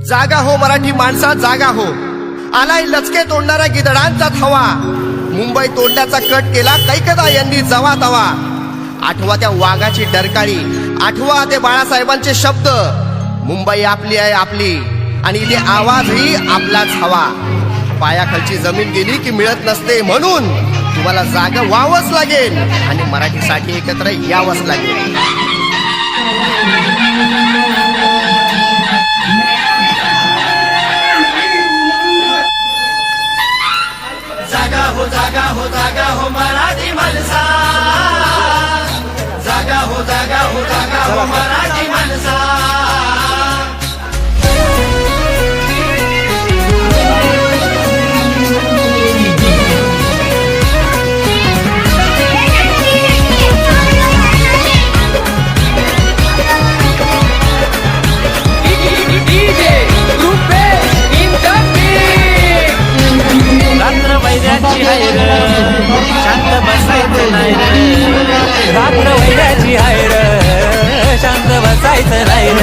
जागा हो मराठी माणसा जागा हो, आलाय लचके तोडणाऱ्या गिधडांचा थवा. मुंबई तोडण्याचा कट केला कैकदा यांनी जवा तवा. आठवा त्या वाघाची डरकाळी, आठवा ते बाळासाहेबांचे शब्द. मुंबई आपली आहे आपली, आणि इथे आवाजही आपलाच हवा. पायाखालची जमीन गेली की मिळत नसते, म्हणून तुम्हाला जागा व्हावंच लागेल आणि मराठीसाठी एकत्र यावंच लागेल. जागा हो जागा हो जागा हो मराठी माणसा, जागा हो जागा हो जागा हो मराठी माणसा. रात्र वैद्याची आहे र, शांत बसायचं नाही र. रात्र वैद्याची आहे र, शांत बसायचं नाही र.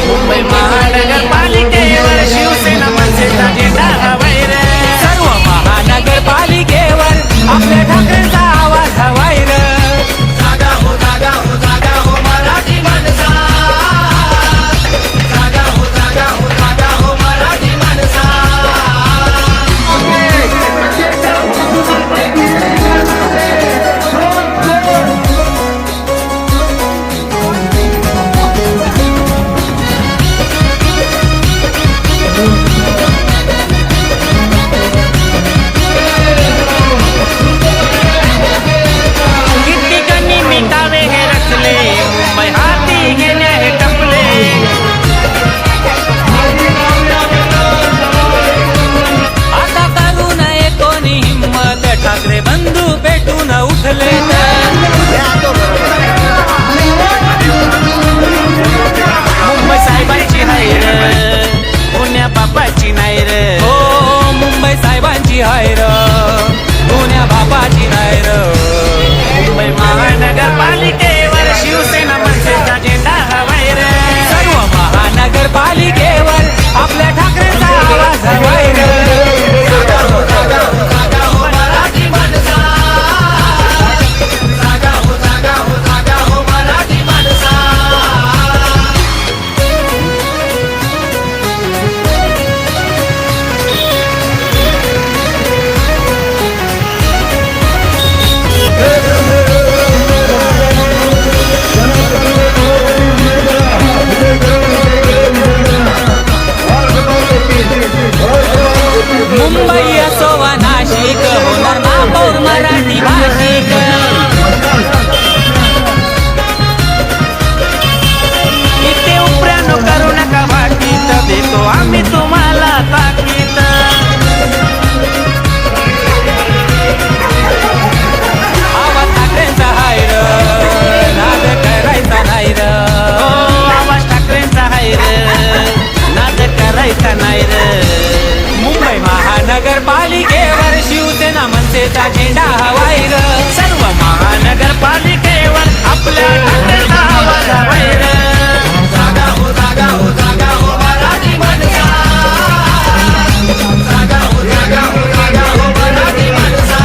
मुंबई महानगरपालिकेवर शिवसेना मनसेचा झेंडा हवाय र. सर्व महानगरपालिकेवर आपल्या ठाकरेंचा आवाज हवाय र. जागा हो जागा हो जागा हो मराठी माणसा, जागा हो जागा हो जागा हो मराठी माणसा. ठिकठिकाणी मिटावे हे रचले, मुंबई हाती गेले हे टपले. आता करू नये कोणी हिम्मत, ठाकरे बंधू पेटून उठले. मुंबई साहेबांची नाही र, पुण्या बापाची नाही र. हो मुंबई साहेबांची आहे र, पुण्या बापाची नाही र. मुंबई महानगरपालिकेवर शिवसेना मनसेचा झेंडा हवाय र. सर्व महानगरपालिकेवर आपल्या ठाकरेंचा आवाज हवाय र. जागा हो जागा हो जागा हो मराठी माणसा, जागा हो जागा हो जागा हो मराठी माणसा. मुंबई असो वा नाशिक, होणार महापौर मराठी भाषिक. इथे उपऱ्यानो करू नका वाटीत, देतो आम्ही तुम्हाला ताकीद. आवाज ठाकरेंचा हाय र, नाद करायचा नाही र. हो आवाज ठाकरेंचा हाय र, नाद करायचा नाही र. मुंबई महानगरपालिकेवर शिवसेना मनसेचा झेंडा हवाय र. सर्व महानगरपालिकेवर आपल्या ठाकरेंचा आवाज हवाय र. जागा हो जागा हो जागा हो मराठी माणसा, जागा हो जागा हो जागा हो मराठी माणसा.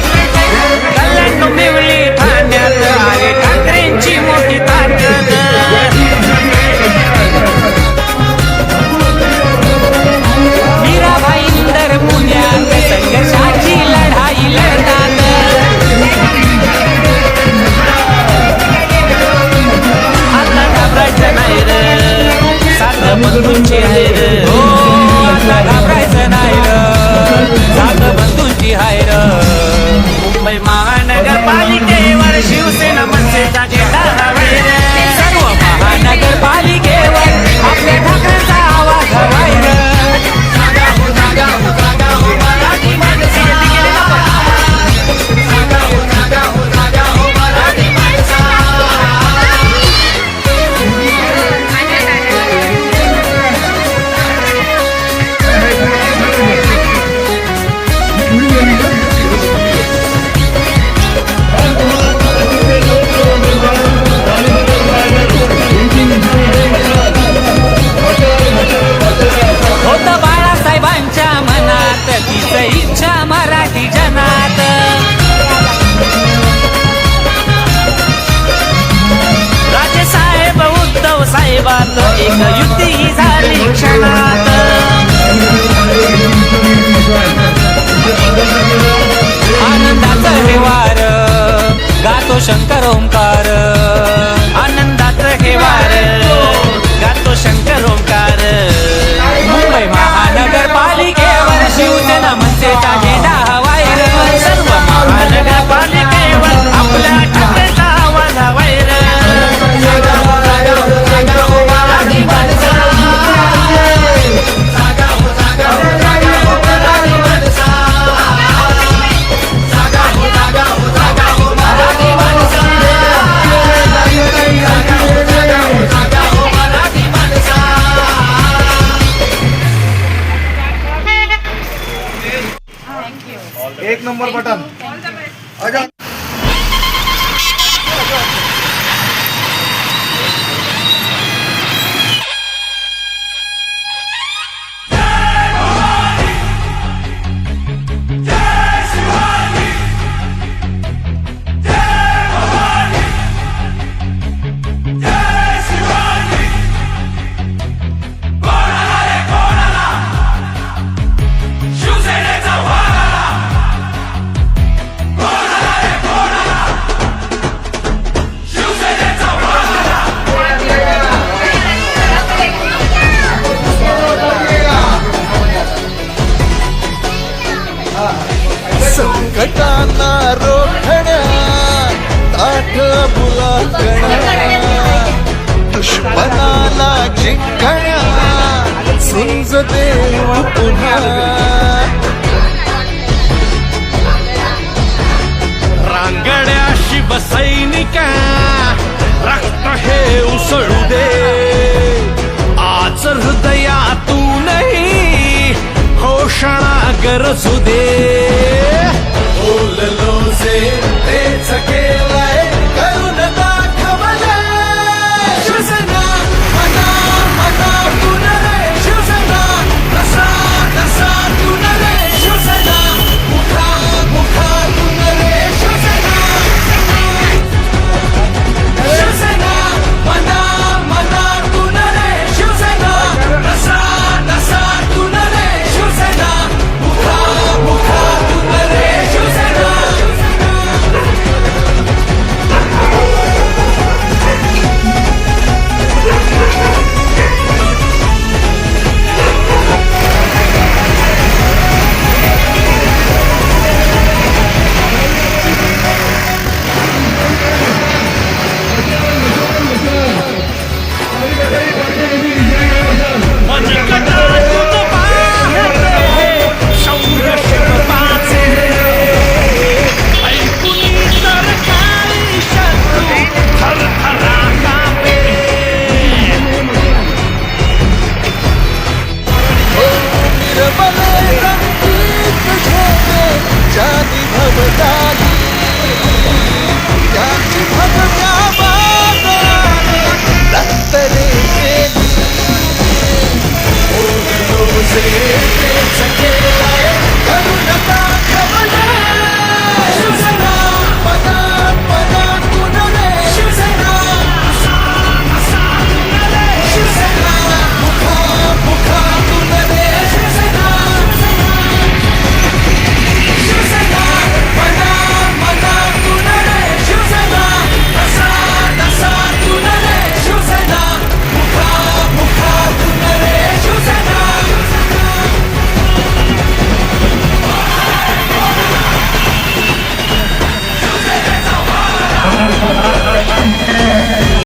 Hey, एक नंबर बटन. संकटांना रोखण्या ताठ बुलाकण्या दुश्मनाला जिंकण्या सुंज देव पुन्हा रांगड्या शिवसैनिका रक्त हे उसळू दे आज हृदयातूनही घोषणा गरजू दे बोललो जे तेच केलंय करून दाखवलंय शिवसेना मना मनातून रे शिवसेना रसा रसातून रे शिवसेना मुखा मुखातून रे शिवसेना शिवसेना मना मनातून रे शिवसेना रसा रसातून रे शिवसेना मुखा मुखातून रे शिवसेना जाती भवताली त्याची भगव्या बाजाराने रक्तरे केली. ओढलो जे तेच केलं